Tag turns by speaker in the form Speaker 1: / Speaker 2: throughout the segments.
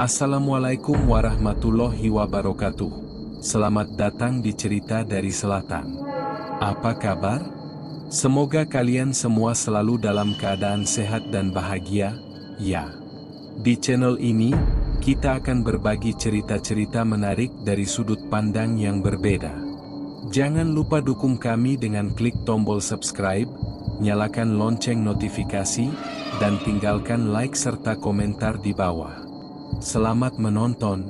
Speaker 1: Assalamualaikum warahmatullahi wabarakatuh. Selamat datang di Cerita dari Selatan. Apa kabar? Semoga kalian semua selalu dalam keadaan sehat dan bahagia, ya. Di channel ini, kita akan berbagi cerita-cerita menarik dari sudut pandang yang berbeda. Jangan lupa dukung kami dengan klik tombol subscribe, nyalakan lonceng notifikasi, dan tinggalkan like serta komentar di bawah. Selamat menonton.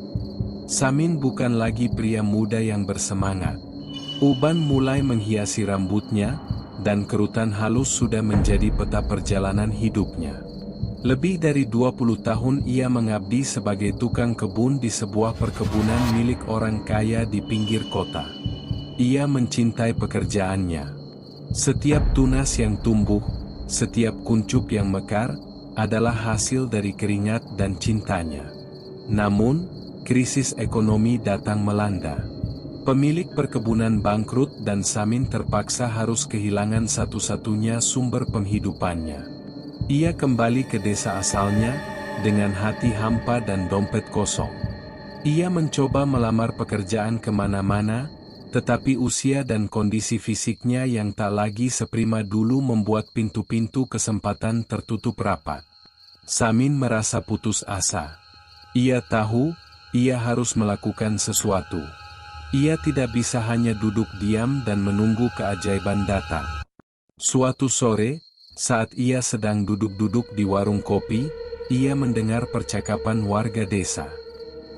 Speaker 1: Samin bukan lagi pria muda yang bersemangat. Uban mulai menghiasi rambutnya, dan kerutan halus sudah menjadi peta perjalanan hidupnya. Lebih dari 20 tahun ia mengabdi sebagai tukang kebun di sebuah perkebunan milik orang kaya di pinggir kota. Ia mencintai pekerjaannya. Setiap tunas yang tumbuh, setiap kuncup yang mekar, adalah hasil dari keringat dan cintanya. Namun, krisis ekonomi datang melanda. Pemilik perkebunan bangkrut dan Samin terpaksa harus kehilangan satu-satunya sumber penghidupannya. Ia kembali ke desa asalnya, dengan hati hampa dan dompet kosong. Ia mencoba melamar pekerjaan kemana-mana, tetapi usia dan kondisi fisiknya yang tak lagi seprima dulu membuat pintu-pintu kesempatan tertutup rapat. Samin merasa putus asa. Ia tahu, ia harus melakukan sesuatu. Ia tidak bisa hanya duduk diam dan menunggu keajaiban datang. Suatu sore, saat ia sedang duduk-duduk di warung kopi, ia mendengar percakapan warga desa.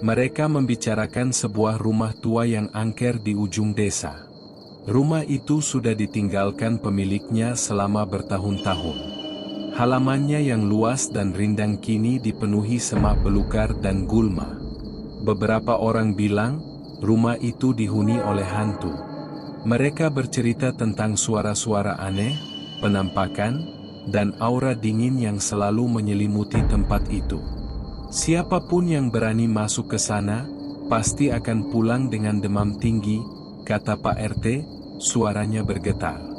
Speaker 1: Mereka membicarakan sebuah rumah tua yang angker di ujung desa. Rumah itu sudah ditinggalkan pemiliknya selama bertahun-tahun. Halamannya yang luas dan rindang kini dipenuhi semak belukar dan gulma. Beberapa orang bilang, rumah itu dihuni oleh hantu. Mereka bercerita tentang suara-suara aneh, penampakan, dan aura dingin yang selalu menyelimuti tempat itu. Siapapun yang berani masuk ke sana, pasti akan pulang dengan demam tinggi, kata Pak RT, suaranya bergetar.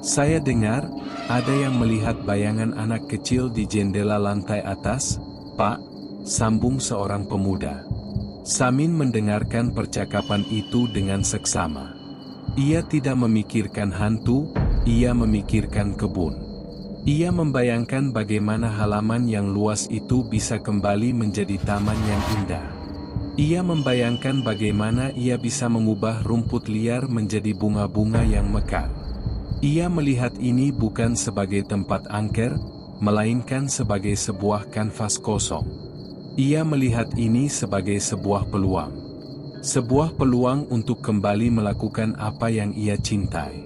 Speaker 1: Saya dengar, ada yang melihat bayangan anak kecil di jendela lantai atas, Pak, sambung seorang pemuda. Samin mendengarkan percakapan itu dengan seksama. Ia tidak memikirkan hantu, ia memikirkan kebun. Ia membayangkan bagaimana halaman yang luas itu bisa kembali menjadi taman yang indah. Ia membayangkan bagaimana ia bisa mengubah rumput liar menjadi bunga-bunga yang mekar. Ia melihat ini bukan sebagai tempat angker, melainkan sebagai sebuah kanvas kosong. Ia melihat ini sebagai sebuah peluang. Sebuah peluang untuk kembali melakukan apa yang ia cintai.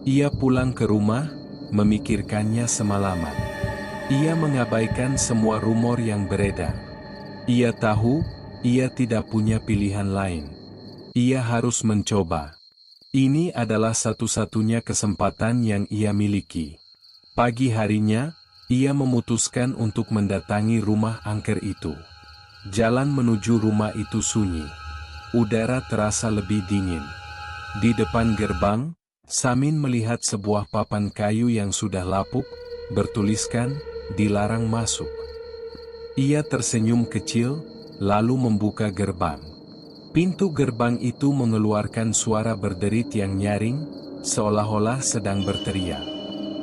Speaker 1: Ia pulang ke rumah, memikirkannya semalaman. Ia mengabaikan semua rumor yang beredar. Ia tahu, ia tidak punya pilihan lain. Ia harus mencoba. Ini adalah satu-satunya kesempatan yang ia miliki. Pagi harinya, ia memutuskan untuk mendatangi rumah angker itu. Jalan menuju rumah itu sunyi. Udara terasa lebih dingin. Di depan gerbang, Samin melihat sebuah papan kayu yang sudah lapuk, bertuliskan, "Dilarang masuk." Ia tersenyum kecil, lalu membuka gerbang. Pintu gerbang itu mengeluarkan suara berderit yang nyaring, seolah-olah sedang berteriak.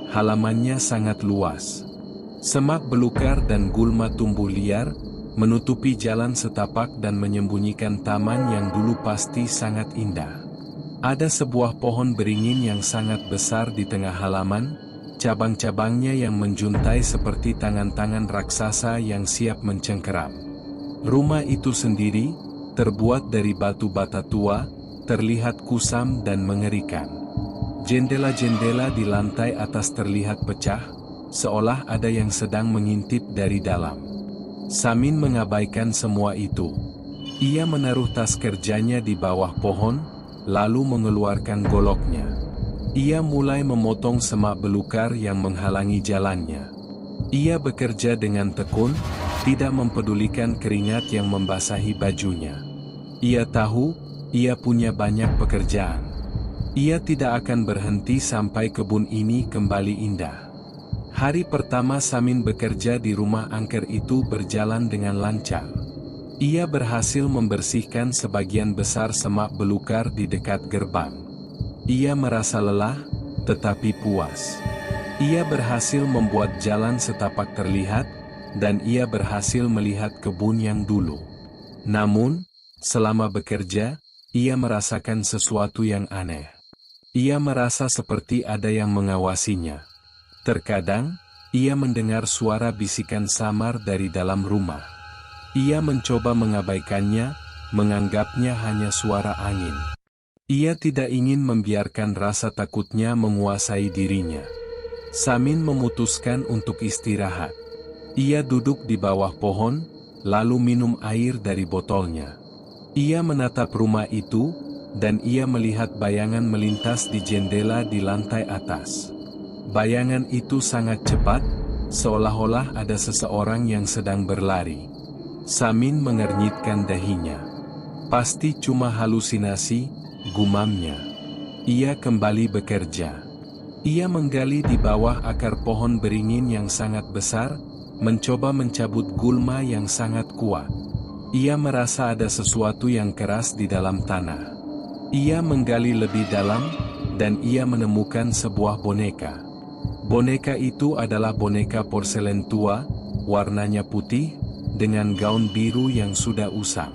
Speaker 1: Halamannya sangat luas. Semak belukar dan gulma tumbuh liar, menutupi jalan setapak dan menyembunyikan taman yang dulu pasti sangat indah. Ada sebuah pohon beringin yang sangat besar di tengah halaman, cabang-cabangnya yang menjuntai seperti tangan-tangan raksasa yang siap mencengkeram. Rumah itu sendiri, terbuat dari batu bata tua, terlihat kusam dan mengerikan. Jendela-jendela di lantai atas terlihat pecah, seolah ada yang sedang mengintip dari dalam. Samin mengabaikan semua itu. Ia menaruh tas kerjanya di bawah pohon, lalu mengeluarkan goloknya. Ia mulai memotong semak belukar yang menghalangi jalannya. Ia bekerja dengan tekun, tidak mempedulikan keringat yang membasahi bajunya. Ia tahu, ia punya banyak pekerjaan. Ia tidak akan berhenti sampai kebun ini kembali indah. Hari pertama Samin bekerja di rumah angker itu berjalan dengan lancar. Ia berhasil membersihkan sebagian besar semak belukar di dekat gerbang. Ia merasa lelah, tetapi puas. Ia berhasil membuat jalan setapak terlihat, dan ia berhasil melihat kebun yang dulu. Namun, selama bekerja, ia merasakan sesuatu yang aneh. Ia merasa seperti ada yang mengawasinya. Terkadang, ia mendengar suara bisikan samar dari dalam rumah. Ia mencoba mengabaikannya, menganggapnya hanya suara angin. Ia tidak ingin membiarkan rasa takutnya menguasai dirinya. Samin memutuskan untuk istirahat. Ia duduk di bawah pohon, lalu minum air dari botolnya. Ia menatap rumah itu, dan ia melihat bayangan melintas di jendela di lantai atas. Bayangan itu sangat cepat, seolah-olah ada seseorang yang sedang berlari. Samin mengernyitkan dahinya. Pasti cuma halusinasi, gumamnya. Ia kembali bekerja. Ia menggali di bawah akar pohon beringin yang sangat besar, mencoba mencabut gulma yang sangat kuat. Ia merasa ada sesuatu yang keras di dalam tanah. Ia menggali lebih dalam, dan ia menemukan sebuah boneka. Boneka itu adalah boneka porselen tua, warnanya putih, dengan gaun biru yang sudah usang.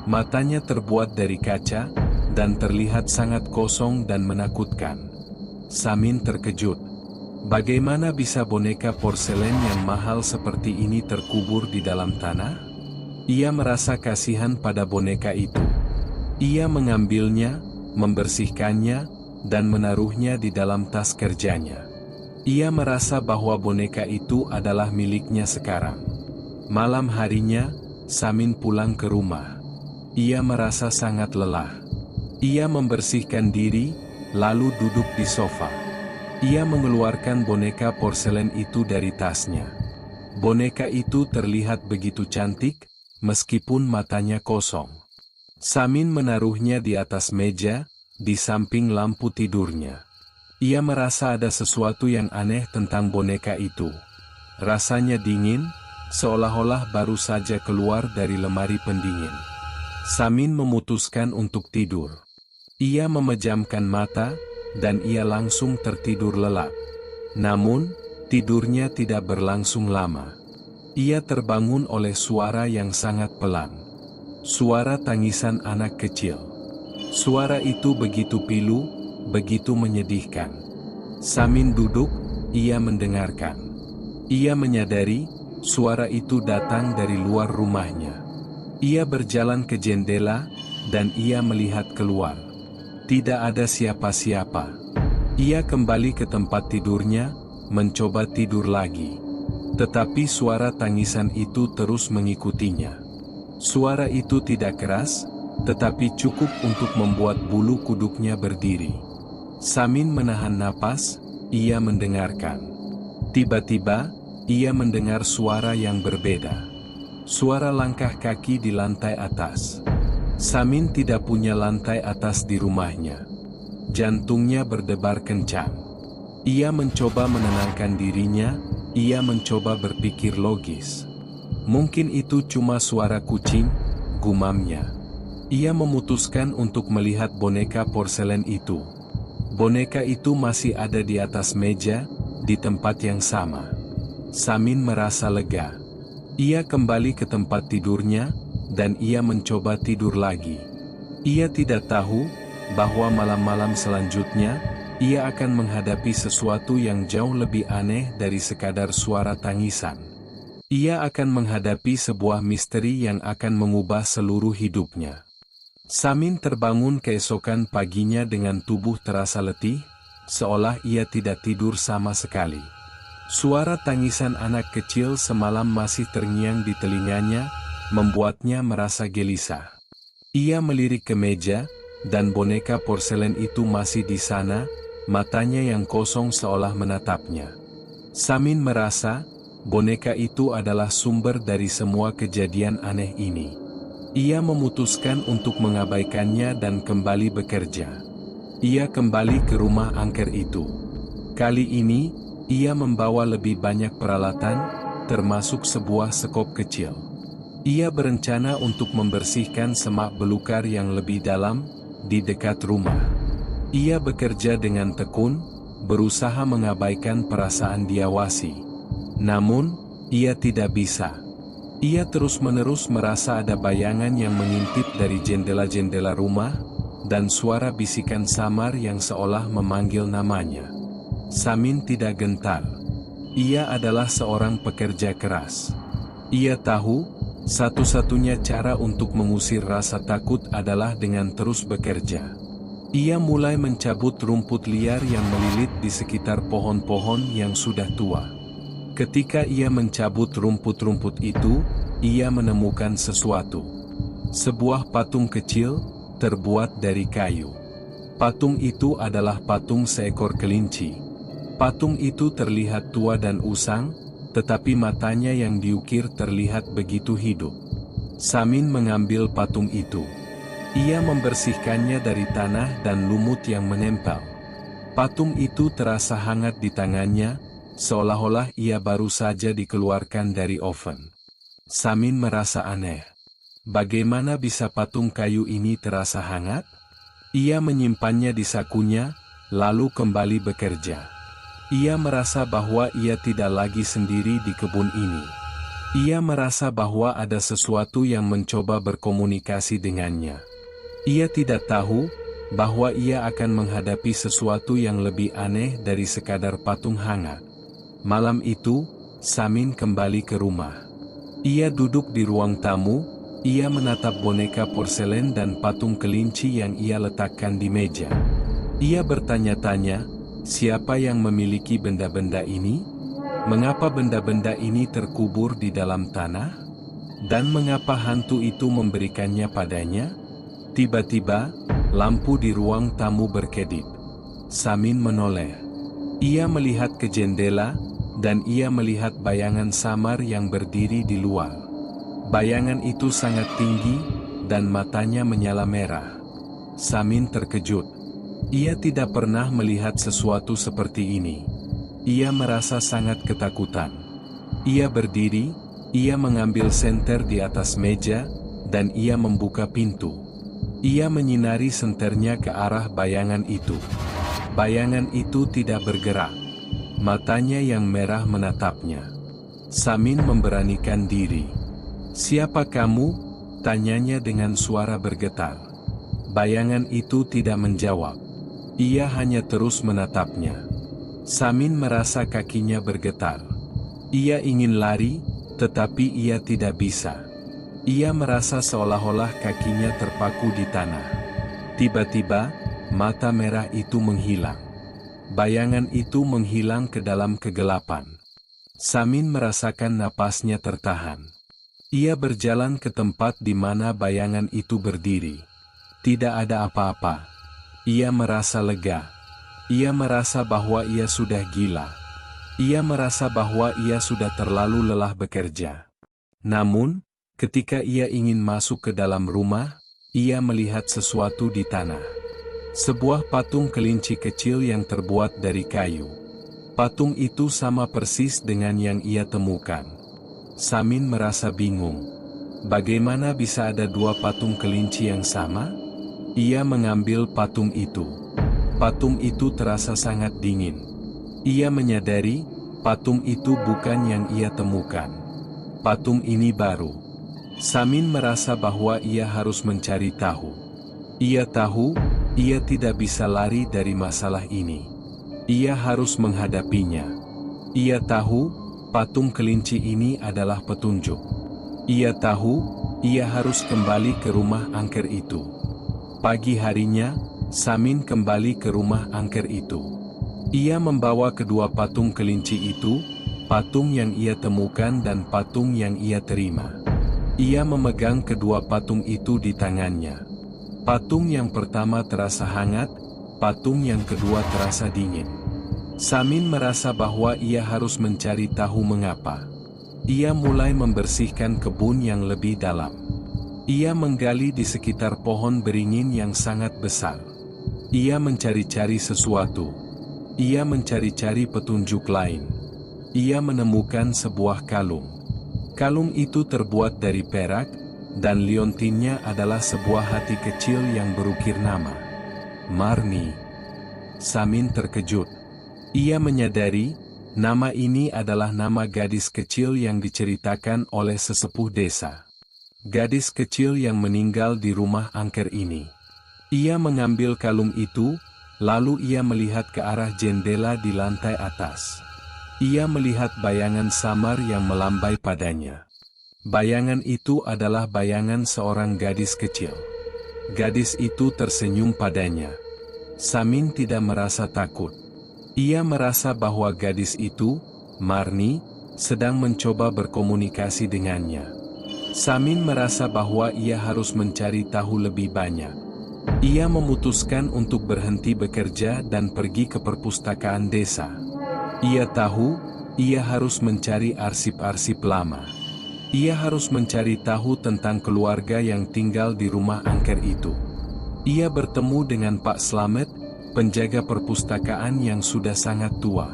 Speaker 1: Matanya terbuat dari kaca, dan terlihat sangat kosong dan menakutkan. Samin terkejut. Bagaimana bisa boneka porselen yang mahal seperti ini terkubur di dalam tanah? Ia merasa kasihan pada boneka itu. Ia mengambilnya, membersihkannya, dan menaruhnya di dalam tas kerjanya. Ia merasa bahwa boneka itu adalah miliknya sekarang. Malam harinya, Samin pulang ke rumah. Ia merasa sangat lelah. Ia membersihkan diri, lalu duduk di sofa. Ia mengeluarkan boneka porselen itu dari tasnya. Boneka itu terlihat begitu cantik, meskipun matanya kosong. Samin menaruhnya di atas meja, di samping lampu tidurnya. Ia merasa ada sesuatu yang aneh tentang boneka itu. Rasanya dingin, seolah-olah baru saja keluar dari lemari pendingin. Samin memutuskan untuk tidur. Ia memejamkan mata, dan ia langsung tertidur lelap. Namun, tidurnya tidak berlangsung lama. Ia terbangun oleh suara yang sangat pelan. Suara tangisan anak kecil. Suara itu begitu pilu, begitu menyedihkan. Samin duduk, ia mendengarkan. Ia menyadari, suara itu datang dari luar rumahnya. Ia berjalan ke jendela, dan ia melihat keluar. Tidak ada siapa-siapa. Ia kembali ke tempat tidurnya, mencoba tidur lagi. Tetapi suara tangisan itu terus mengikutinya. Suara itu tidak keras, tetapi cukup untuk membuat bulu kuduknya berdiri. Samin menahan napas, ia mendengarkan. Tiba-tiba, ia mendengar suara yang berbeda. Suara langkah kaki di lantai atas. Samin tidak punya lantai atas di rumahnya. Jantungnya berdebar kencang. Ia mencoba menenangkan dirinya, ia mencoba berpikir logis. Mungkin itu cuma suara kucing, gumamnya. Ia memutuskan untuk melihat boneka porselen itu. Boneka itu masih ada di atas meja, di tempat yang sama. Samin merasa lega. Ia kembali ke tempat tidurnya, dan ia mencoba tidur lagi. Ia tidak tahu, bahwa malam-malam selanjutnya, ia akan menghadapi sesuatu yang jauh lebih aneh dari sekadar suara tangisan. Ia akan menghadapi sebuah misteri yang akan mengubah seluruh hidupnya. Samin terbangun keesokan paginya dengan tubuh terasa letih, seolah ia tidak tidur sama sekali. Suara tangisan anak kecil semalam masih terngiang di telinganya, membuatnya merasa gelisah. Ia melirik ke meja, dan boneka porselen itu masih di sana, matanya yang kosong seolah menatapnya. Samin merasa, boneka itu adalah sumber dari semua kejadian aneh ini. Ia memutuskan untuk mengabaikannya dan kembali bekerja. Ia kembali ke rumah angker itu. Kali ini, ia membawa lebih banyak peralatan, termasuk sebuah sekop kecil. Ia berencana untuk membersihkan semak belukar yang lebih dalam, di dekat rumah. Ia bekerja dengan tekun, berusaha mengabaikan perasaan diawasi. Namun, ia tidak bisa. Ia terus-menerus merasa ada bayangan yang mengintip dari jendela-jendela rumah, dan suara bisikan samar yang seolah memanggil namanya. Samin tidak gentar. Ia adalah seorang pekerja keras. Ia tahu, satu-satunya cara untuk mengusir rasa takut adalah dengan terus bekerja. Ia mulai mencabut rumput liar yang melilit di sekitar pohon-pohon yang sudah tua. Ketika ia mencabut rumput-rumput itu, ia menemukan sesuatu. Sebuah patung kecil, terbuat dari kayu. Patung itu adalah patung seekor kelinci. Patung itu terlihat tua dan usang, tetapi matanya yang diukir terlihat begitu hidup. Samin mengambil patung itu. Ia membersihkannya dari tanah dan lumut yang menempel. Patung itu terasa hangat di tangannya, seolah-olah ia baru saja dikeluarkan dari oven. Samin merasa aneh. Bagaimana bisa patung kayu ini terasa hangat? Ia menyimpannya di sakunya, lalu kembali bekerja. Ia merasa bahwa ia tidak lagi sendiri di kebun ini. Ia merasa bahwa ada sesuatu yang mencoba berkomunikasi dengannya. Ia tidak tahu bahwa ia akan menghadapi sesuatu yang lebih aneh dari sekadar patung hangat. Malam itu, Samin kembali ke rumah. Ia duduk di ruang tamu, ia menatap boneka porselen dan patung kelinci yang ia letakkan di meja. Ia bertanya-tanya, siapa yang memiliki benda-benda ini? Mengapa benda-benda ini terkubur di dalam tanah? Dan mengapa hantu itu memberikannya padanya? Tiba-tiba, lampu di ruang tamu berkedip. Samin menoleh. Ia melihat ke jendela, dan ia melihat bayangan samar yang berdiri di luar. Bayangan itu sangat tinggi, dan matanya menyala merah. Samin terkejut. Ia tidak pernah melihat sesuatu seperti ini. Ia merasa sangat ketakutan. Ia berdiri, ia mengambil senter di atas meja, dan ia membuka pintu. Ia menyinari senternya ke arah bayangan itu. Bayangan itu tidak bergerak. Matanya yang merah menatapnya. Samin memberanikan diri. "Siapa kamu?" tanyanya dengan suara bergetar. Bayangan itu tidak menjawab. Ia hanya terus menatapnya. Samin merasa kakinya bergetar. Ia ingin lari, tetapi ia tidak bisa. Ia merasa seolah-olah kakinya terpaku di tanah. Tiba-tiba, mata merah itu menghilang. Bayangan itu menghilang ke dalam kegelapan. Samin merasakan napasnya tertahan. Ia berjalan ke tempat di mana bayangan itu berdiri. Tidak ada apa-apa. Ia merasa lega. Ia merasa bahwa ia sudah gila. Ia merasa bahwa ia sudah terlalu lelah bekerja. Namun, ketika ia ingin masuk ke dalam rumah, ia melihat sesuatu di tanah. Sebuah patung kelinci kecil yang terbuat dari kayu. Patung itu sama persis dengan yang ia temukan. Samin merasa bingung. Bagaimana bisa ada dua patung kelinci yang sama? Ia mengambil patung itu. Patung itu terasa sangat dingin. Ia menyadari, patung itu bukan yang ia temukan. Patung ini baru. Samin merasa bahwa ia harus mencari tahu. Ia tahu, ia tidak bisa lari dari masalah ini. Ia harus menghadapinya. Ia tahu, patung kelinci ini adalah petunjuk. Ia tahu, ia harus kembali ke rumah angker itu. Pagi harinya, Samin kembali ke rumah angker itu. Ia membawa kedua patung kelinci itu, patung yang ia temukan dan patung yang ia terima. Ia memegang kedua patung itu di tangannya. Patung yang pertama terasa hangat, patung yang kedua terasa dingin. Samin merasa bahwa ia harus mencari tahu mengapa. Ia mulai membersihkan kebun yang lebih dalam. Ia menggali di sekitar pohon beringin yang sangat besar. Ia mencari-cari sesuatu. Ia mencari-cari petunjuk lain. Ia menemukan sebuah kalung. Kalung itu terbuat dari perak, dan liontinnya adalah sebuah hati kecil yang berukir nama Marni. Samin terkejut. Ia menyadari, nama ini adalah nama gadis kecil yang diceritakan oleh sesepuh desa. Gadis kecil yang meninggal di rumah angker ini. Ia mengambil kalung itu, lalu ia melihat ke arah jendela di lantai atas. Ia melihat bayangan samar yang melambai padanya. Bayangan itu adalah bayangan seorang gadis kecil. Gadis itu tersenyum padanya. Samin tidak merasa takut. Ia merasa bahwa gadis itu, Marni, sedang mencoba berkomunikasi dengannya. Samin merasa bahwa ia harus mencari tahu lebih banyak. Ia memutuskan untuk berhenti bekerja dan pergi ke perpustakaan desa. Ia tahu, ia harus mencari arsip-arsip lama. Ia harus mencari tahu tentang keluarga yang tinggal di rumah angker itu. Ia bertemu dengan Pak Slamet, penjaga perpustakaan yang sudah sangat tua.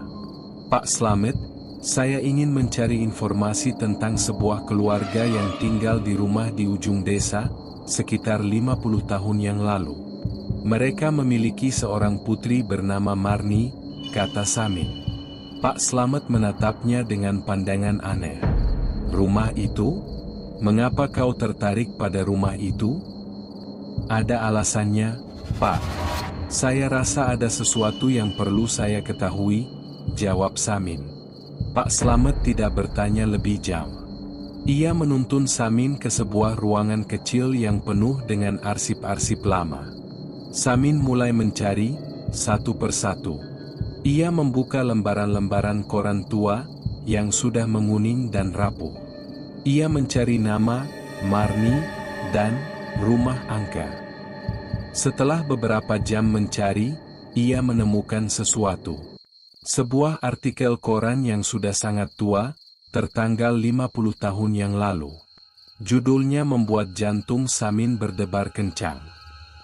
Speaker 1: Pak Slamet, saya ingin mencari informasi tentang sebuah keluarga yang tinggal di rumah di ujung desa, sekitar 50 tahun yang lalu. Mereka memiliki seorang putri bernama Marni, kata Samin. Pak Slamet menatapnya dengan pandangan aneh. Rumah itu? Mengapa kau tertarik pada rumah itu? Ada alasannya, Pak. Saya rasa ada sesuatu yang perlu saya ketahui, jawab Samin. Pak Slamet tidak bertanya lebih jauh. Ia menuntun Samin ke sebuah ruangan kecil yang penuh dengan arsip-arsip lama. Samin mulai mencari, satu persatu. Ia membuka lembaran-lembaran koran tua, yang sudah menguning dan rapuh. Ia mencari nama, Marni, dan rumah angker. Setelah beberapa jam mencari, ia menemukan sesuatu. Sebuah artikel koran yang sudah sangat tua, tertanggal 50 tahun yang lalu. Judulnya membuat jantung Samin berdebar kencang.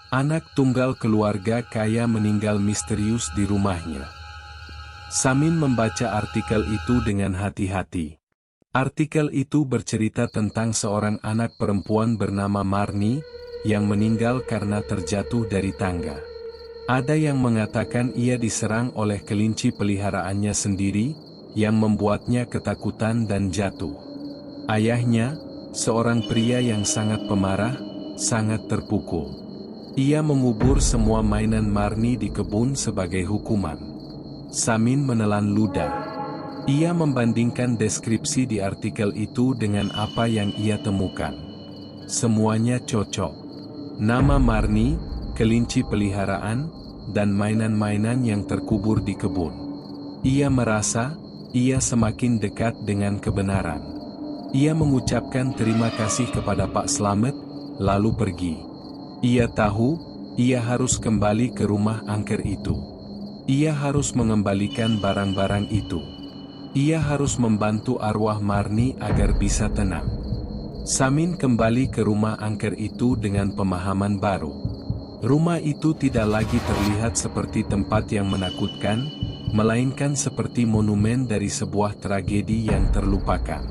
Speaker 1: Anak tunggal keluarga kaya meninggal misterius di rumahnya. Samin membaca artikel itu dengan hati-hati. Artikel itu bercerita tentang seorang anak perempuan bernama Marni, yang meninggal karena terjatuh dari tangga. Ada yang mengatakan ia diserang oleh kelinci peliharaannya sendiri, yang membuatnya ketakutan dan jatuh. Ayahnya, seorang pria yang sangat pemarah, sangat terpukul. Ia mengubur semua mainan Marni di kebun sebagai hukuman. Samin menelan ludah. Ia membandingkan deskripsi di artikel itu dengan apa yang ia temukan. Semuanya cocok. Nama Marni, kelinci peliharaan, dan mainan-mainan yang terkubur di kebun. Ia merasa, ia semakin dekat dengan kebenaran. Ia mengucapkan terima kasih kepada Pak Slamet, lalu pergi. Ia tahu, ia harus kembali ke rumah angker itu. Ia harus mengembalikan barang-barang itu. Ia harus membantu arwah Marni agar bisa tenang. Samin kembali ke rumah angker itu dengan pemahaman baru. Rumah itu tidak lagi terlihat seperti tempat yang menakutkan, melainkan seperti monumen dari sebuah tragedi yang terlupakan.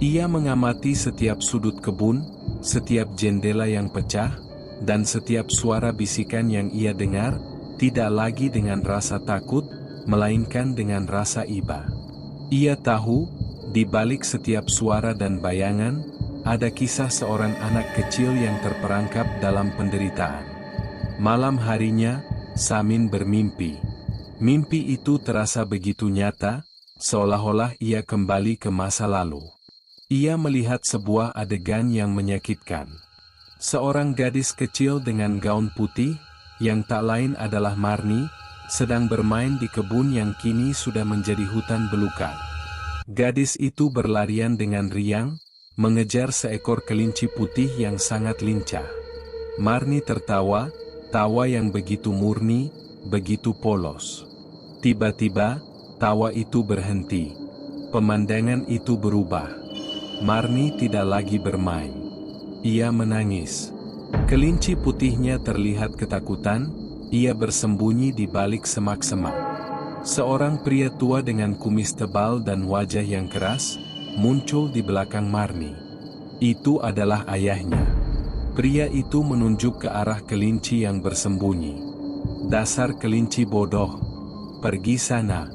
Speaker 1: Ia mengamati setiap sudut kebun, setiap jendela yang pecah, dan setiap suara bisikan yang ia dengar, tidak lagi dengan rasa takut, melainkan dengan rasa iba. Ia tahu, di balik setiap suara dan bayangan, ada kisah seorang anak kecil yang terperangkap dalam penderitaan. Malam harinya, Samin bermimpi. Mimpi itu terasa begitu nyata, seolah-olah ia kembali ke masa lalu. Ia melihat sebuah adegan yang menyakitkan. Seorang gadis kecil dengan gaun putih, yang tak lain adalah Marni, sedang bermain di kebun yang kini sudah menjadi hutan belukar. Gadis itu berlarian dengan riang, mengejar seekor kelinci putih yang sangat lincah. Marni tertawa, tawa yang begitu murni, begitu polos. Tiba-tiba, tawa itu berhenti. Pemandangan itu berubah. Marni tidak lagi bermain. Ia menangis. Kelinci putihnya terlihat ketakutan, ia bersembunyi di balik semak-semak. Seorang pria tua dengan kumis tebal dan wajah yang keras, muncul di belakang Marni. Itu adalah ayahnya. Pria itu menunjuk ke arah kelinci yang bersembunyi. "Dasar kelinci bodoh, pergi sana.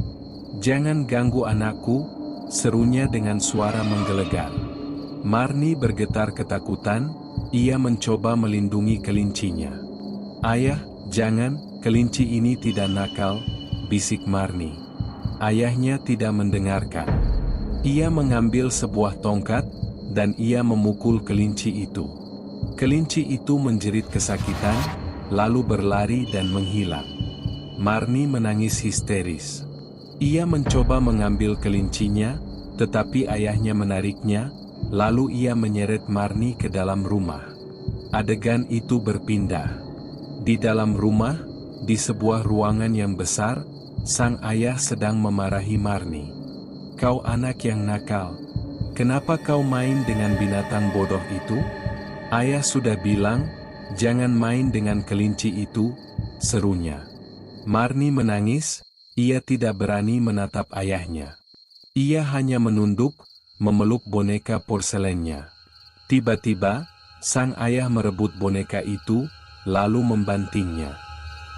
Speaker 1: Jangan ganggu anakku," serunya dengan suara menggelegar. Marni bergetar ketakutan, ia mencoba melindungi kelincinya. "Ayah, jangan, kelinci ini tidak nakal," bisik Marni. Ayahnya tidak mendengarkan. Ia mengambil sebuah tongkat, dan ia memukul kelinci itu. Kelinci itu menjerit kesakitan, lalu berlari dan menghilang. Marni menangis histeris. Ia mencoba mengambil kelincinya, tetapi ayahnya menariknya, lalu ia menyeret Marni ke dalam rumah. Adegan itu berpindah. Di dalam rumah, di sebuah ruangan yang besar, sang ayah sedang memarahi Marni. "Kau anak yang nakal. Kenapa kau main dengan binatang bodoh itu? Ayah sudah bilang, jangan main dengan kelinci itu," serunya. Marni menangis, ia tidak berani menatap ayahnya. Ia hanya menunduk, memeluk boneka porselennya. Tiba-tiba, sang ayah merebut boneka itu, lalu membantingnya.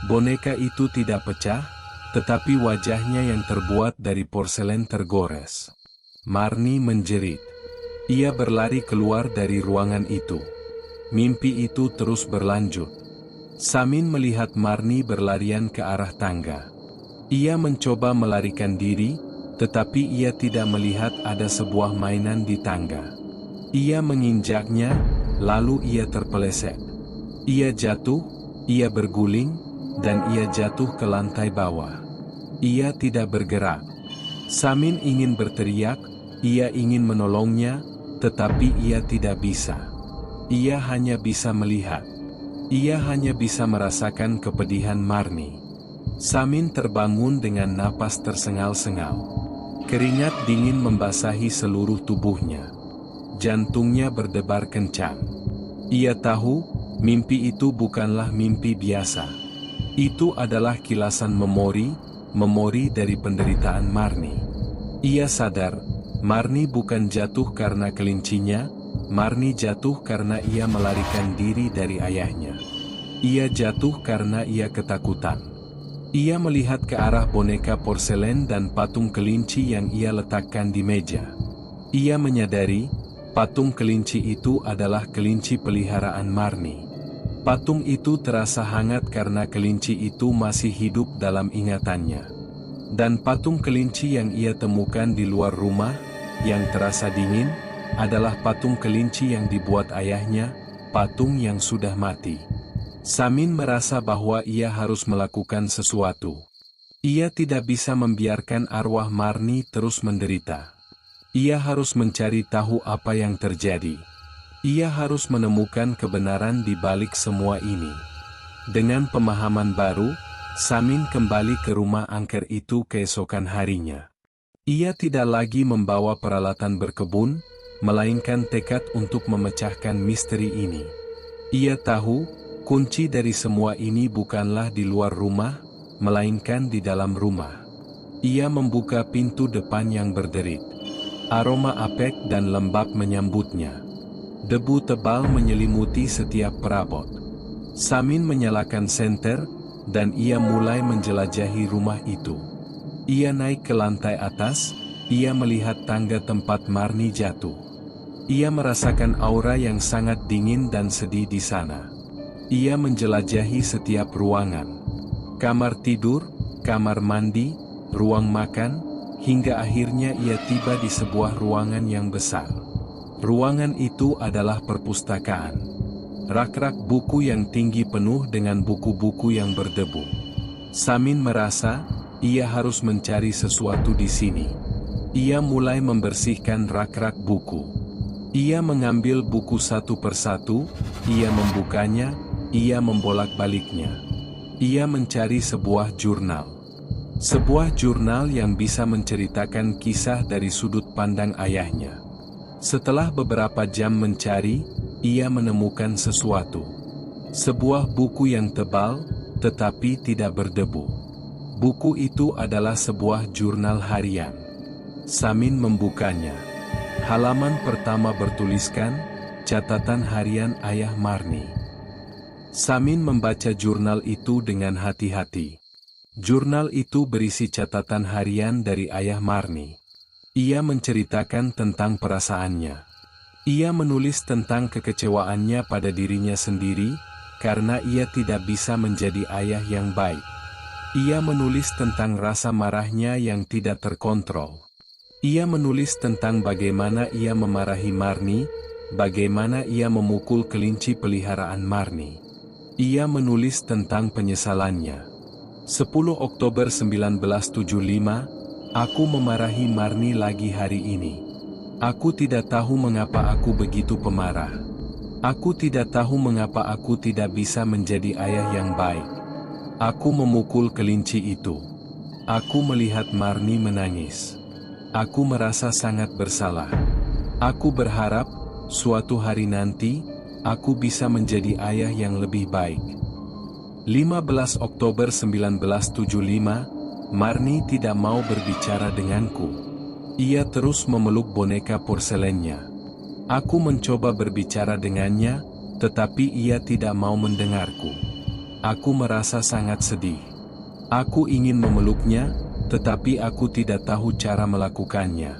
Speaker 1: Boneka itu tidak pecah, tetapi wajahnya yang terbuat dari porselen tergores. Marni menjerit. Ia berlari keluar dari ruangan itu. Mimpi itu terus berlanjut. Samin melihat Marni berlarian ke arah tangga. Ia mencoba melarikan diri, tetapi ia tidak melihat ada sebuah mainan di tangga. Ia menginjaknya, lalu ia terpeleset. Ia jatuh, ia berguling, dan ia jatuh ke lantai bawah. Ia tidak bergerak. Samin ingin berteriak, ia ingin menolongnya, tetapi ia tidak bisa. Ia hanya bisa melihat. Ia hanya bisa merasakan kepedihan Marni. Samin terbangun dengan napas tersengal-sengal. Keringat dingin membasahi seluruh tubuhnya. Jantungnya berdebar kencang. Ia tahu, mimpi itu bukanlah mimpi biasa. Itu adalah kilasan memori dari penderitaan Marni. Ia sadar, Marni bukan jatuh karena kelincinya, Marni jatuh karena ia melarikan diri dari ayahnya. Ia jatuh karena ia ketakutan. Ia melihat ke arah boneka porselen dan patung kelinci yang ia letakkan di meja. Ia menyadari, patung kelinci itu adalah kelinci peliharaan Marni. Patung itu terasa hangat karena kelinci itu masih hidup dalam ingatannya. Dan patung kelinci yang ia temukan di luar rumah, yang terasa dingin, adalah patung kelinci yang dibuat ayahnya, patung yang sudah mati. Samin merasa bahwa ia harus melakukan sesuatu. Ia tidak bisa membiarkan arwah Marni terus menderita. Ia harus mencari tahu apa yang terjadi. Ia harus menemukan kebenaran di balik semua ini. Dengan pemahaman baru, Samin kembali ke rumah angker itu keesokan harinya. Ia tidak lagi membawa peralatan berkebun, melainkan tekad untuk memecahkan misteri ini. Ia tahu, kunci dari semua ini bukanlah di luar rumah, melainkan di dalam rumah. Ia membuka pintu depan yang berderit. Aroma apek dan lembab menyambutnya. Debu tebal menyelimuti setiap perabot. Samin menyalakan senter, dan ia mulai menjelajahi rumah itu. Ia naik ke lantai atas, ia melihat tangga tempat Marni jatuh. Ia merasakan aura yang sangat dingin dan sedih di sana. Ia menjelajahi setiap ruangan. Kamar tidur, kamar mandi, ruang makan, hingga akhirnya ia tiba di sebuah ruangan yang besar. Ruangan itu adalah perpustakaan. Rak-rak buku yang tinggi penuh dengan buku-buku yang berdebu. Samin merasa, ia harus mencari sesuatu di sini. Ia mulai membersihkan rak-rak buku. Ia mengambil buku satu persatu, ia membukanya, ia membolak-baliknya. Ia mencari sebuah jurnal. Sebuah jurnal yang bisa menceritakan kisah dari sudut pandang ayahnya. Setelah beberapa jam mencari, ia menemukan sesuatu. Sebuah buku yang tebal, tetapi tidak berdebu. Buku itu adalah sebuah jurnal harian. Samin membukanya. Halaman pertama bertuliskan, catatan harian Ayah Marni. Samin membaca jurnal itu dengan hati-hati. Jurnal itu berisi catatan harian dari Ayah Marni. Ia menceritakan tentang perasaannya. Ia menulis tentang kekecewaannya pada dirinya sendiri, karena ia tidak bisa menjadi ayah yang baik. Ia menulis tentang rasa marahnya yang tidak terkontrol. Ia menulis tentang bagaimana ia memarahi Marni, bagaimana ia memukul kelinci peliharaan Marni. Ia menulis tentang penyesalannya. 10 Oktober 1975, aku memarahi Marni lagi hari ini. Aku tidak tahu mengapa aku begitu pemarah. Aku tidak tahu mengapa aku tidak bisa menjadi ayah yang baik. Aku memukul kelinci itu. Aku melihat Marni menangis. Aku merasa sangat bersalah. Aku berharap, suatu hari nanti, aku bisa menjadi ayah yang lebih baik. 15 Oktober 1975, Marni tidak mau berbicara denganku. Ia terus memeluk boneka porselennya. Aku mencoba berbicara dengannya, tetapi ia tidak mau mendengarku. Aku merasa sangat sedih. Aku ingin memeluknya, tetapi aku tidak tahu cara melakukannya.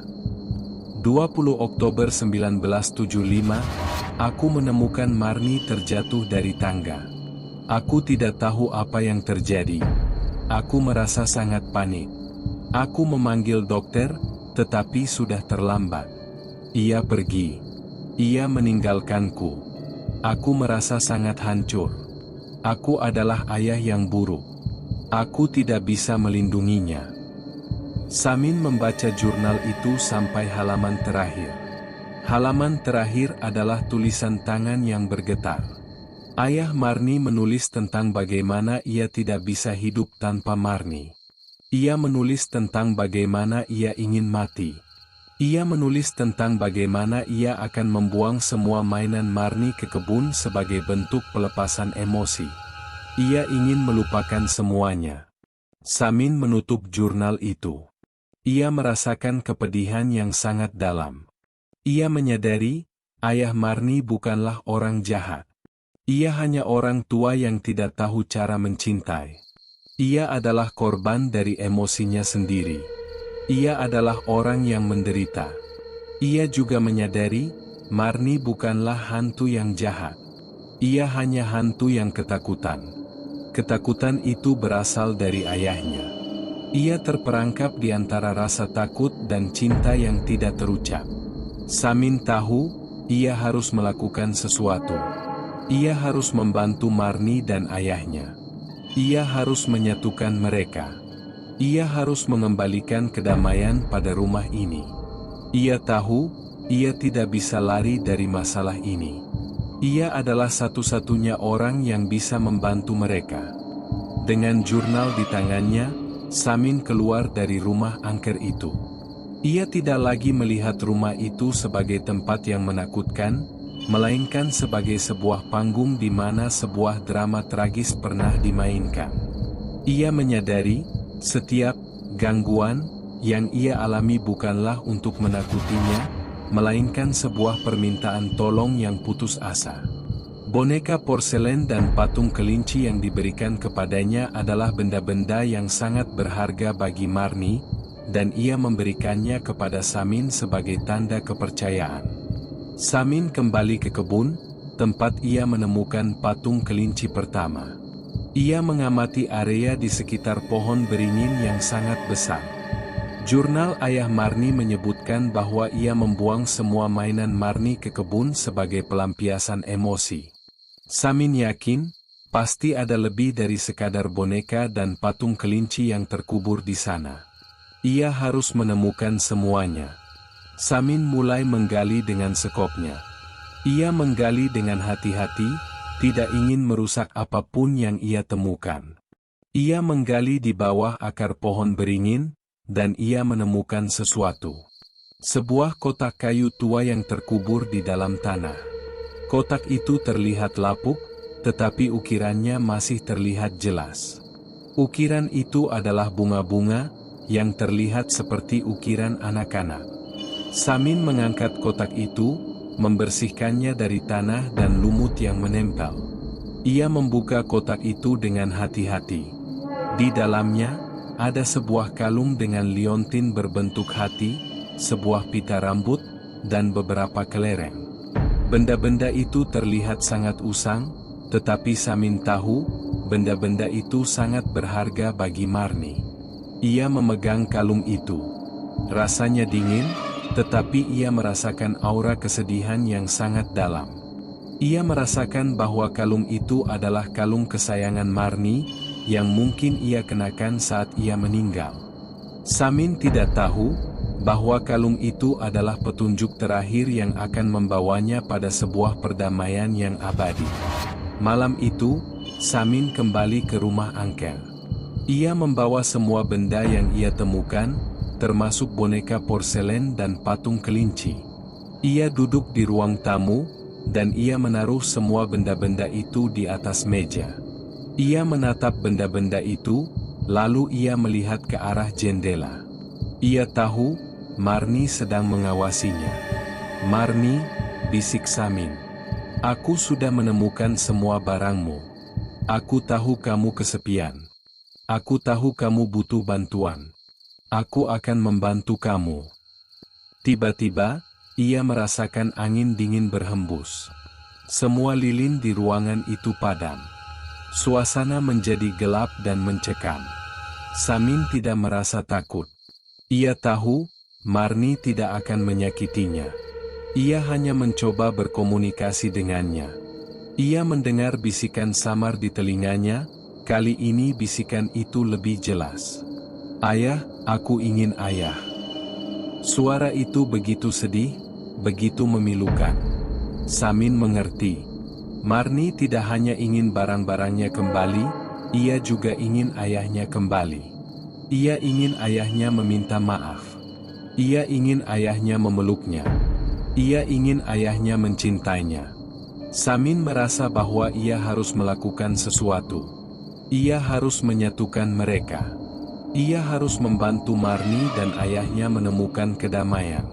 Speaker 1: 20 Oktober 1975, aku menemukan Marni terjatuh dari tangga. Aku tidak tahu apa yang terjadi. Aku merasa sangat panik. Aku memanggil dokter, tetapi sudah terlambat. Ia pergi. Ia meninggalkanku. Aku merasa sangat hancur. Aku adalah ayah yang buruk. Aku tidak bisa melindunginya. Samin membaca jurnal itu sampai halaman terakhir. Halaman terakhir adalah tulisan tangan yang bergetar. Ayah Marni menulis tentang bagaimana ia tidak bisa hidup tanpa Marni. Ia menulis tentang bagaimana ia ingin mati. Ia menulis tentang bagaimana ia akan membuang semua mainan Marni ke kebun sebagai bentuk pelepasan emosi. Ia ingin melupakan semuanya. Samin menutup jurnal itu. Ia merasakan kepedihan yang sangat dalam. Ia menyadari, ayah Marni bukanlah orang jahat. Ia hanya orang tua yang tidak tahu cara mencintai. Ia adalah korban dari emosinya sendiri. Ia adalah orang yang menderita. Ia juga menyadari, Marni bukanlah hantu yang jahat. Ia hanya hantu yang ketakutan. Ketakutan itu berasal dari ayahnya. Ia terperangkap di antara rasa takut dan cinta yang tidak terucap. Samin tahu, ia harus melakukan sesuatu. Ia harus membantu Marni dan ayahnya. Ia harus menyatukan mereka. Ia harus mengembalikan kedamaian pada rumah ini. Ia tahu, ia tidak bisa lari dari masalah ini. Ia adalah satu-satunya orang yang bisa membantu mereka. Dengan jurnal di tangannya, Samin keluar dari rumah angker itu. Ia tidak lagi melihat rumah itu sebagai tempat yang menakutkan, melainkan sebagai sebuah panggung di mana sebuah drama tragis pernah dimainkan. Ia menyadari, setiap gangguan yang ia alami bukanlah untuk menakutinya, melainkan sebuah permintaan tolong yang putus asa. Boneka porselen dan patung kelinci yang diberikan kepadanya adalah benda-benda yang sangat berharga bagi Marni, dan ia memberikannya kepada Samin sebagai tanda kepercayaan. Samin kembali ke kebun, tempat ia menemukan patung kelinci pertama. Ia mengamati area di sekitar pohon beringin yang sangat besar. Jurnal ayah Marni menyebutkan bahwa ia membuang semua mainan Marni ke kebun sebagai pelampiasan emosi. Samin yakin, pasti ada lebih dari sekadar boneka dan patung kelinci yang terkubur di sana. Ia harus menemukan semuanya. Samin mulai menggali dengan sekopnya. Ia menggali dengan hati-hati, tidak ingin merusak apapun yang ia temukan. Ia menggali di bawah akar pohon beringin, dan ia menemukan sesuatu. Sebuah kotak kayu tua yang terkubur di dalam tanah. Kotak itu terlihat lapuk, tetapi ukirannya masih terlihat jelas. Ukiran itu adalah bunga-bunga, yang terlihat seperti ukiran anak-anak. Samin mengangkat kotak itu, membersihkannya dari tanah dan lumut yang menempel. Ia membuka kotak itu dengan hati-hati. Di dalamnya, ada sebuah kalung dengan liontin berbentuk hati, sebuah pita rambut, dan beberapa kelereng. Benda-benda itu terlihat sangat usang, tetapi Samin tahu, benda-benda itu sangat berharga bagi Marni. Ia memegang kalung itu. Rasanya dingin, tetapi ia merasakan aura kesedihan yang sangat dalam. Ia merasakan bahwa kalung itu adalah kalung kesayangan Marni, yang mungkin ia kenakan saat ia meninggal. Samin tidak tahu, bahwa kalung itu adalah petunjuk terakhir yang akan membawanya pada sebuah perdamaian yang abadi. Malam itu, Samin kembali ke rumah Angkel. Ia membawa semua benda yang ia temukan, termasuk boneka porselen dan patung kelinci. Ia duduk di ruang tamu, dan ia menaruh semua benda-benda itu di atas meja. Ia menatap benda-benda itu, lalu ia melihat ke arah jendela. Ia tahu, Marni sedang mengawasinya. "Marni," bisik Samin. "Aku sudah menemukan semua barangmu. Aku tahu kamu kesepian. Aku tahu kamu butuh bantuan. Aku akan membantu kamu." Tiba-tiba, ia merasakan angin dingin berhembus. Semua lilin di ruangan itu padam. Suasana menjadi gelap dan mencekam. Samin tidak merasa takut. Ia tahu, Marni tidak akan menyakitinya. Ia hanya mencoba berkomunikasi dengannya. Ia mendengar bisikan samar di telinganya, kali ini bisikan itu lebih jelas. "Ayah, aku ingin ayah." Suara itu begitu sedih, begitu memilukan. Samin mengerti. Marni tidak hanya ingin barang-barangnya kembali, ia juga ingin ayahnya kembali. Ia ingin ayahnya meminta maaf. Ia ingin ayahnya memeluknya. Ia ingin ayahnya mencintainya. Samin merasa bahwa ia harus melakukan sesuatu. Ia harus menyatukan mereka. Ia harus membantu Marni dan ayahnya menemukan kedamaian.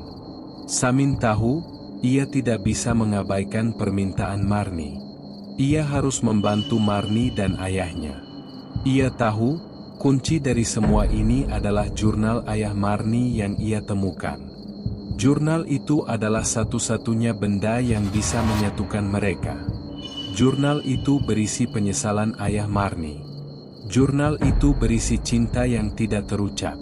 Speaker 1: Samin tahu, ia tidak bisa mengabaikan permintaan Marni. Ia harus membantu Marni dan ayahnya. Ia tahu, kunci dari semua ini adalah jurnal ayah Marni yang ia temukan. Jurnal itu adalah satu-satunya benda yang bisa menyatukan mereka. Jurnal itu berisi penyesalan ayah Marni. Jurnal itu berisi cinta yang tidak terucap.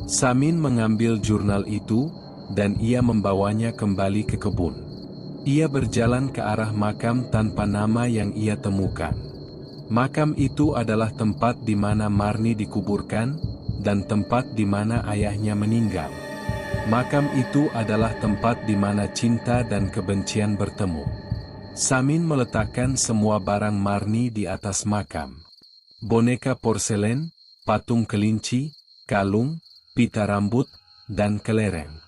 Speaker 1: Samin mengambil jurnal itu, dan ia membawanya kembali ke kebun. Ia berjalan ke arah makam tanpa nama yang ia temukan. Makam itu adalah tempat di mana Marni dikuburkan, dan tempat di mana ayahnya meninggal. Makam itu adalah tempat di mana cinta dan kebencian bertemu. Samin meletakkan semua barang Marni di atas makam. Boneka porselen, patung kelinci, kalung, pita rambut, dan kelereng.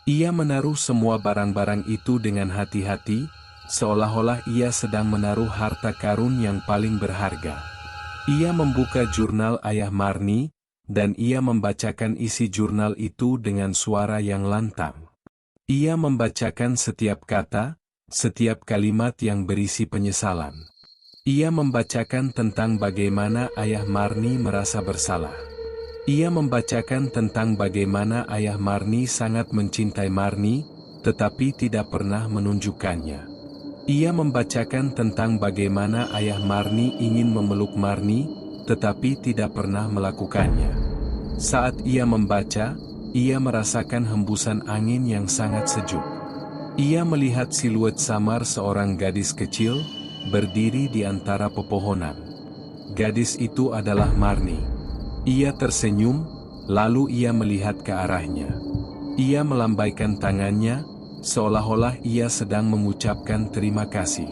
Speaker 1: Ia menaruh semua barang-barang itu dengan hati-hati, seolah-olah ia sedang menaruh harta karun yang paling berharga. Ia membuka jurnal ayah Marni, dan ia membacakan isi jurnal itu dengan suara yang lantang. Ia membacakan setiap kata, setiap kalimat yang berisi penyesalan. Ia membacakan tentang bagaimana ayah Marni merasa bersalah. Ia membacakan tentang bagaimana ayah Marni sangat mencintai Marni, tetapi tidak pernah menunjukkannya. Ia membacakan tentang bagaimana ayah Marni ingin memeluk Marni, tetapi tidak pernah melakukannya. Saat ia membaca, ia merasakan hembusan angin yang sangat sejuk. Ia melihat siluet samar seorang gadis kecil, berdiri di antara pepohonan. Gadis itu adalah Marni. Ia tersenyum, lalu ia melihat ke arahnya. Ia melambaikan tangannya, seolah-olah ia sedang mengucapkan terima kasih.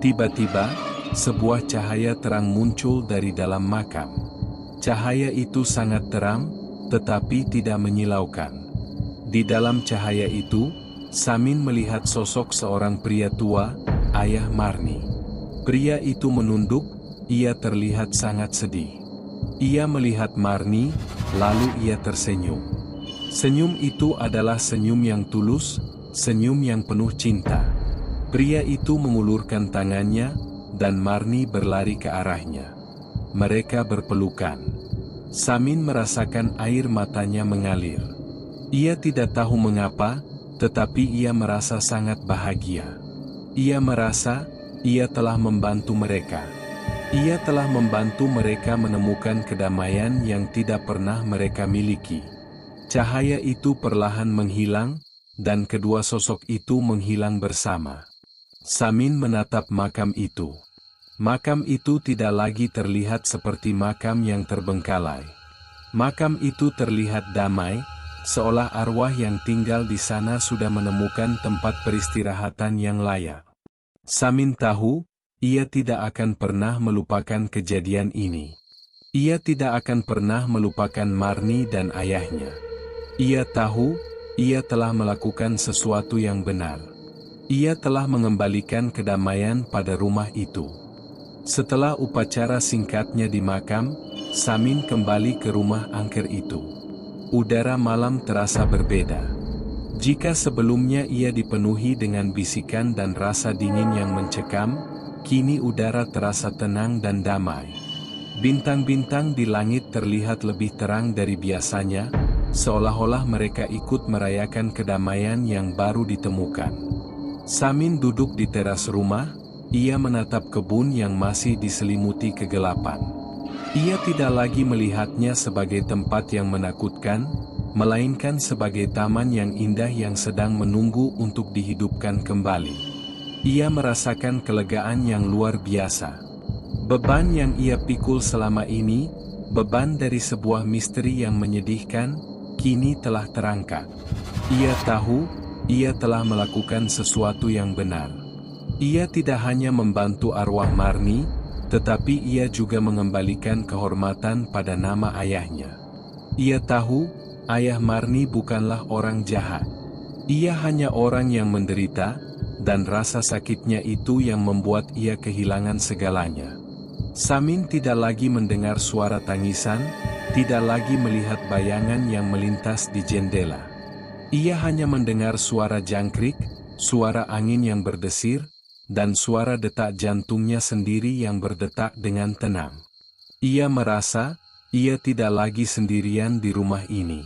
Speaker 1: Tiba-tiba, sebuah cahaya terang muncul dari dalam makam. Cahaya itu sangat terang, tetapi tidak menyilaukan. Di dalam cahaya itu, Samin melihat sosok seorang pria tua, ayah Marni. Pria itu menunduk, ia terlihat sangat sedih. Ia melihat Marni, lalu ia tersenyum. Senyum itu adalah senyum yang tulus, senyum yang penuh cinta. Pria itu mengulurkan tangannya, dan Marni berlari ke arahnya. Mereka berpelukan. Samin merasakan air matanya mengalir. Ia tidak tahu mengapa, tetapi ia merasa sangat bahagia. Ia merasa, ia telah membantu mereka. Ia telah membantu mereka menemukan kedamaian yang tidak pernah mereka miliki. Cahaya itu perlahan menghilang, dan kedua sosok itu menghilang bersama. Samin menatap makam itu. Makam itu tidak lagi terlihat seperti makam yang terbengkalai. Makam itu terlihat damai, seolah arwah yang tinggal di sana sudah menemukan tempat peristirahatan yang layak. Samin tahu, ia tidak akan pernah melupakan kejadian ini. Ia tidak akan pernah melupakan Marni dan ayahnya. Ia tahu, ia telah melakukan sesuatu yang benar. Ia telah mengembalikan kedamaian pada rumah itu. Setelah upacara singkatnya di makam, Samin kembali ke rumah angker itu. Udara malam terasa berbeda. Jika sebelumnya ia dipenuhi dengan bisikan dan rasa dingin yang mencekam, kini udara terasa tenang dan damai. Bintang-bintang di langit terlihat lebih terang dari biasanya, seolah-olah mereka ikut merayakan kedamaian yang baru ditemukan. Samin duduk di teras rumah, ia menatap kebun yang masih diselimuti kegelapan. Ia tidak lagi melihatnya sebagai tempat yang menakutkan, melainkan sebagai taman yang indah yang sedang menunggu untuk dihidupkan kembali. Ia merasakan kelegaan yang luar biasa. Beban yang ia pikul selama ini, beban dari sebuah misteri yang menyedihkan, kini telah terangkat. Ia tahu, ia telah melakukan sesuatu yang benar. Ia tidak hanya membantu arwah Marni, tetapi ia juga mengembalikan kehormatan pada nama ayahnya. Ia tahu, ayah Marni bukanlah orang jahat. Ia hanya orang yang menderita, dan rasa sakitnya itu yang membuat ia kehilangan segalanya. Samin tidak lagi mendengar suara tangisan, tidak lagi melihat bayangan yang melintas di jendela. Ia hanya mendengar suara jangkrik, suara angin yang berdesir, dan suara detak jantungnya sendiri yang berdetak dengan tenang. Ia merasa, ia tidak lagi sendirian di rumah ini.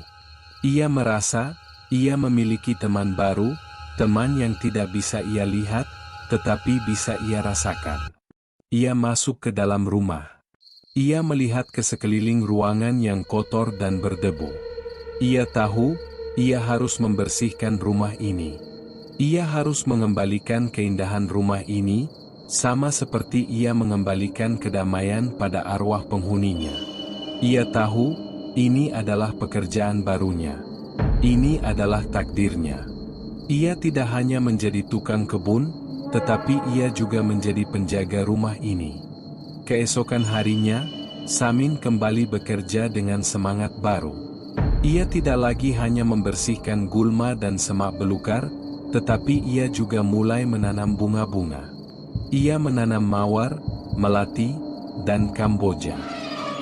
Speaker 1: Ia merasa, ia memiliki teman baru, teman yang tidak bisa ia lihat, tetapi bisa ia rasakan. Ia masuk ke dalam rumah. Ia melihat ke sekeliling ruangan yang kotor dan berdebu. Ia tahu, ia harus membersihkan rumah ini. Ia harus mengembalikan keindahan rumah ini, sama seperti ia mengembalikan kedamaian pada arwah penghuninya. Ia tahu, ini adalah pekerjaan barunya. Ini adalah takdirnya. Ia tidak hanya menjadi tukang kebun, tetapi ia juga menjadi penjaga rumah ini. Keesokan harinya, Samin kembali bekerja dengan semangat baru. Ia tidak lagi hanya membersihkan gulma dan semak belukar, tetapi ia juga mulai menanam bunga-bunga. Ia menanam mawar, melati, dan kamboja.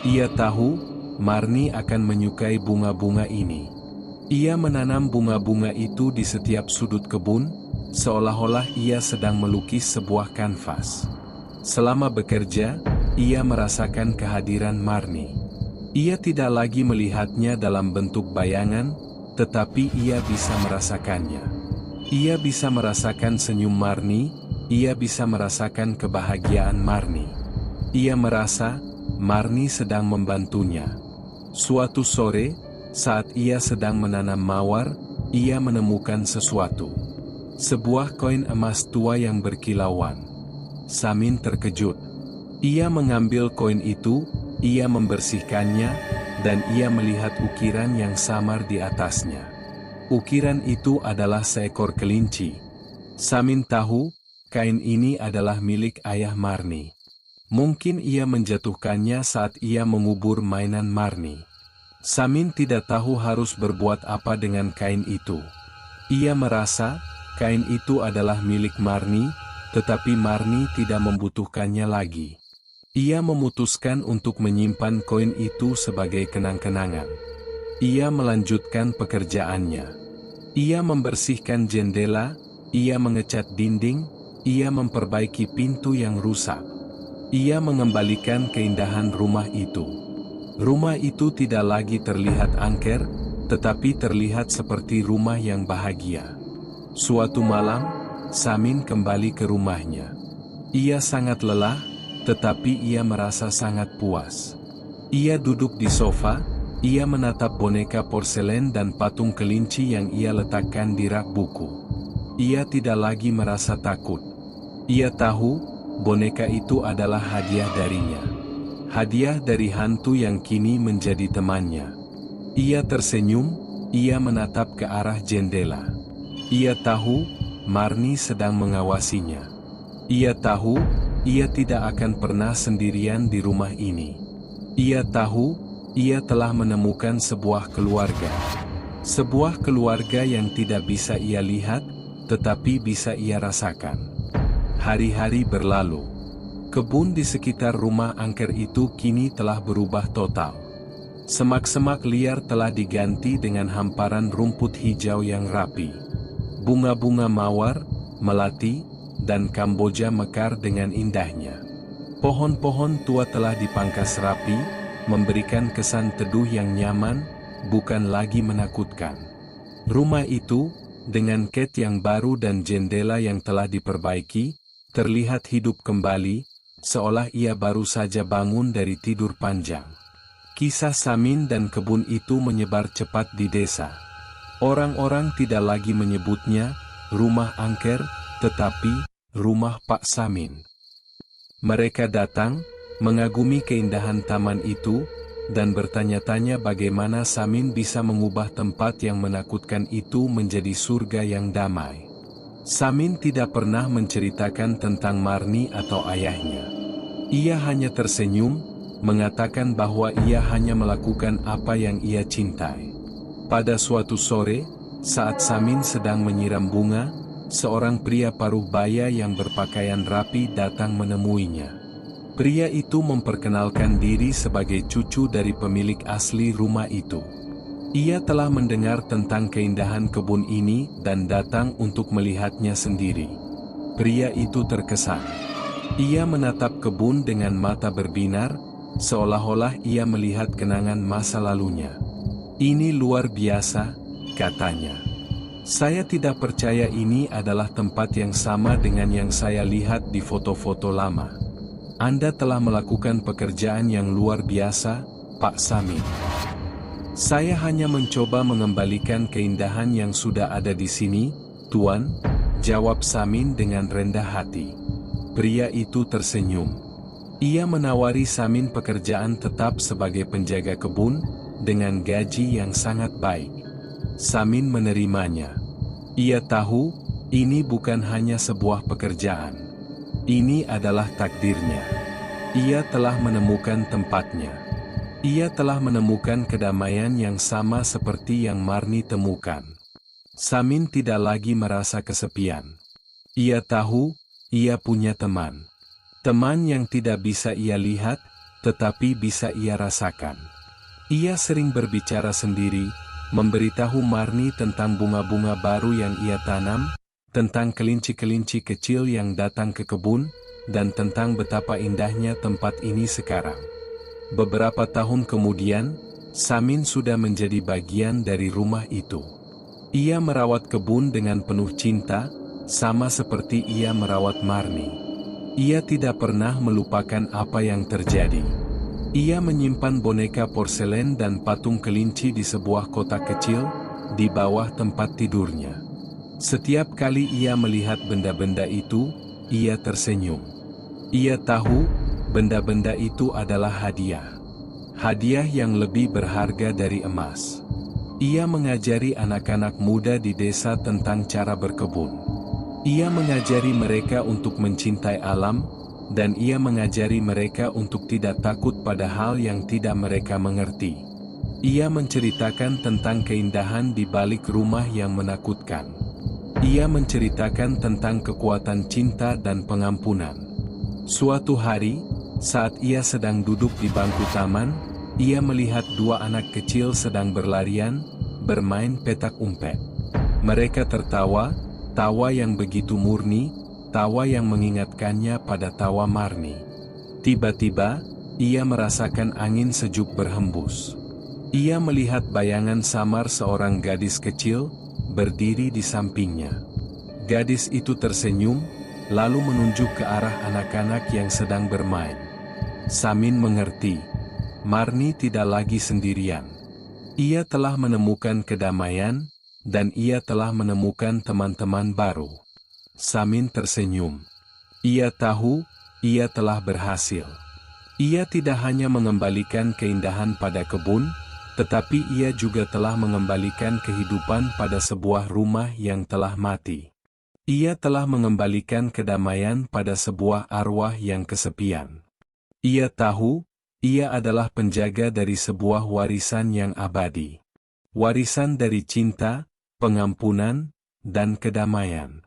Speaker 1: Ia tahu, Marni akan menyukai bunga-bunga ini. Ia menanam bunga-bunga itu di setiap sudut kebun, seolah-olah ia sedang melukis sebuah kanvas. Selama bekerja, ia merasakan kehadiran Marni. Ia tidak lagi melihatnya dalam bentuk bayangan, tetapi ia bisa merasakannya. Ia bisa merasakan senyum Marni, ia bisa merasakan kebahagiaan Marni. Ia merasa, Marni sedang membantunya. Suatu sore, saat ia sedang menanam mawar, ia menemukan sesuatu. Sebuah koin emas tua yang berkilauan. Samin terkejut. Ia mengambil koin itu, ia membersihkannya, dan ia melihat ukiran yang samar di atasnya. Ukiran itu adalah seekor kelinci. Samin tahu, kain ini adalah milik ayah Marni. Mungkin ia menjatuhkannya saat ia mengubur mainan Marni. Samin tidak tahu harus berbuat apa dengan kain itu. Ia merasa, kain itu adalah milik Marni, tetapi Marni tidak membutuhkannya lagi. Ia memutuskan untuk menyimpan koin itu sebagai kenang-kenangan. Ia melanjutkan pekerjaannya. Ia membersihkan jendela, ia mengecat dinding, ia memperbaiki pintu yang rusak. Ia mengembalikan keindahan rumah itu. Rumah itu tidak lagi terlihat angker, tetapi terlihat seperti rumah yang bahagia. Suatu malam, Samin kembali ke rumahnya. Ia sangat lelah, tetapi ia merasa sangat puas. Ia duduk di sofa, ia menatap boneka porselen dan patung kelinci yang ia letakkan di rak buku. Ia tidak lagi merasa takut. Ia tahu, boneka itu adalah hadiah darinya. Hadiah dari hantu yang kini menjadi temannya. Ia tersenyum, ia menatap ke arah jendela. Ia tahu, Marni sedang mengawasinya. Ia tahu, ia tidak akan pernah sendirian di rumah ini. Ia tahu, ia telah menemukan sebuah keluarga. Sebuah keluarga yang tidak bisa ia lihat, tetapi bisa ia rasakan. Hari-hari berlalu. Kebun di sekitar rumah angker itu kini telah berubah total. Semak-semak liar telah diganti dengan hamparan rumput hijau yang rapi. Bunga-bunga mawar, melati, dan kamboja mekar dengan indahnya. Pohon-pohon tua telah dipangkas rapi, memberikan kesan teduh yang nyaman, bukan lagi menakutkan. Rumah itu, dengan cat yang baru dan jendela yang telah diperbaiki, terlihat hidup kembali, seolah ia baru saja bangun dari tidur panjang. Kisah Samin dan kebun itu menyebar cepat di desa. Orang-orang tidak lagi menyebutnya rumah angker, tetapi rumah Pak Samin. Mereka datang, mengagumi keindahan taman itu, dan bertanya-tanya bagaimana Samin bisa mengubah tempat yang menakutkan itu menjadi surga yang damai. Samin tidak pernah menceritakan tentang Marni atau ayahnya. Ia hanya tersenyum, mengatakan bahwa ia hanya melakukan apa yang ia cintai. Pada suatu sore, saat Samin sedang menyiram bunga, seorang pria paruh baya yang berpakaian rapi datang menemuinya. Pria itu memperkenalkan diri sebagai cucu dari pemilik asli rumah itu. Ia telah mendengar tentang keindahan kebun ini dan datang untuk melihatnya sendiri. Pria itu terkesan. Ia menatap kebun dengan mata berbinar, seolah-olah ia melihat kenangan masa lalunya. "Ini luar biasa," katanya. "Saya tidak percaya ini adalah tempat yang sama dengan yang saya lihat di foto-foto lama. Anda telah melakukan pekerjaan yang luar biasa, Pak Samin." "Saya hanya mencoba mengembalikan keindahan yang sudah ada di sini, Tuan," jawab Samin dengan rendah hati. Pria itu tersenyum. Ia menawari Samin pekerjaan tetap sebagai penjaga kebun, dengan gaji yang sangat baik. Samin menerimanya. Ia tahu, ini bukan hanya sebuah pekerjaan. Ini adalah takdirnya. Ia telah menemukan tempatnya. Ia telah menemukan kedamaian yang sama seperti yang Marni temukan. Samin tidak lagi merasa kesepian. Ia tahu, ia punya teman. Teman yang tidak bisa ia lihat, tetapi bisa ia rasakan. Ia sering berbicara sendiri, memberitahu Marni tentang bunga-bunga baru yang ia tanam, tentang kelinci-kelinci kecil yang datang ke kebun, dan tentang betapa indahnya tempat ini sekarang. Beberapa tahun kemudian, Samin sudah menjadi bagian dari rumah itu. Ia merawat kebun dengan penuh cinta, sama seperti ia merawat Marni. Ia tidak pernah melupakan apa yang terjadi. Ia menyimpan boneka porselen dan patung kelinci di sebuah kotak kecil, di bawah tempat tidurnya. Setiap kali ia melihat benda-benda itu, ia tersenyum. Ia tahu, benda-benda itu adalah hadiah. Hadiah yang lebih berharga dari emas. Ia mengajari anak-anak muda di desa tentang cara berkebun. Ia mengajari mereka untuk mencintai alam, dan ia mengajari mereka untuk tidak takut pada hal yang tidak mereka mengerti. Ia menceritakan tentang keindahan di balik rumah yang menakutkan. Ia menceritakan tentang kekuatan cinta dan pengampunan. Suatu hari, saat ia sedang duduk di bangku taman, Ia melihat dua anak kecil sedang berlarian, bermain petak umpet. Mereka tertawa, tawa yang begitu murni, tawa yang mengingatkannya pada tawa Marni. Tiba-tiba, ia merasakan angin sejuk berhembus. Ia melihat bayangan samar seorang gadis kecil, berdiri di sampingnya. Gadis itu tersenyum, lalu menunjuk ke arah anak-anak yang sedang bermain. Samin mengerti. Marni tidak lagi sendirian. Ia telah menemukan kedamaian, dan ia telah menemukan teman-teman baru. Samin tersenyum. Ia tahu, ia telah berhasil. Ia tidak hanya mengembalikan keindahan pada kebun, tetapi ia juga telah mengembalikan kehidupan pada sebuah rumah yang telah mati. Ia telah mengembalikan kedamaian pada sebuah arwah yang kesepian. Ia tahu, ia adalah penjaga dari sebuah warisan yang abadi. Warisan dari cinta, pengampunan, dan kedamaian.